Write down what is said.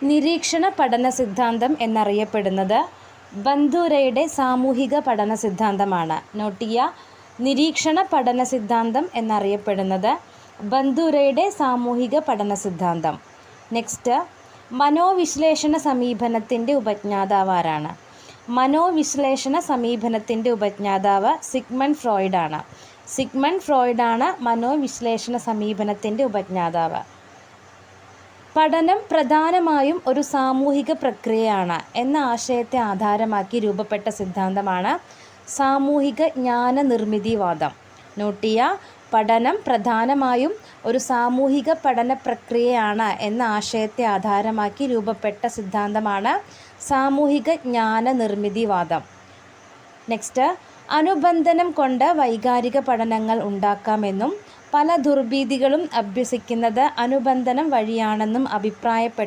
നിരീക്ഷണ പഠന സിദ്ധാന്തം എന്നറിയപ്പെടുന്നത് ബന്ദുരയുടെ സാമൂഹിക പഠന സിദ്ധാന്തമാണ്. നോട്ട് ചെയ്യുക, നിരീക്ഷണ പഠന സിദ്ധാന്തം എന്നറിയപ്പെടുന്നത് ബന്ദുരയുടെ സാമൂഹിക പഠന സിദ്ധാന്തം. നെക്സ്റ്റ്, മനോവിശ്ലേഷണ സമീപനത്തിൻ്റെ ഉപജ്ഞാതാവ് ആരാണ്? മനോവിശ്ലേഷണ സമീപനത്തിൻ്റെ ഉപജ്ഞാതാവ് സിഗ്മണ്ട് ഫ്രോയിഡാണ്. സിഗ്മണ്ട് ഫ്രോയിഡാണ് മനോവിശ്ലേഷണ സമീപനത്തിൻ്റെ ഉപജ്ഞാതാവ്. പഠനം പ്രധാനമായും ഒരു സാമൂഹിക പ്രക്രിയയാണ് എന്ന ആശയത്തെ ആധാരമാക്കി രൂപപ്പെട്ട സിദ്ധാന്തമാണ് സാമൂഹിക ജ്ഞാന നിർമ്മിതിവാദം. നോട്ട് ചെയ്യുക, പഠനം പ്രധാനമായും ഒരു സാമൂഹിക പഠന പ്രക്രിയയാണ് എന്ന ആശയത്തെ ആധാരമാക്കി രൂപപ്പെട്ട സിദ്ധാന്തമാണ് സാമൂഹിക ജ്ഞാന നിർമ്മിതിവാദം. നെക്സ്റ്റ്, അനുബന്ധനം കൊണ്ട് വൈകാരിക പഠനങ്ങൾ ഉണ്ടാക്കാമെന്നും പല ദുർഭീതികളും അഭ്യസിക്കുന്നത് അനുബന്ധനം വഴിയാണെന്നും അഭിപ്രായപ്പെട്ട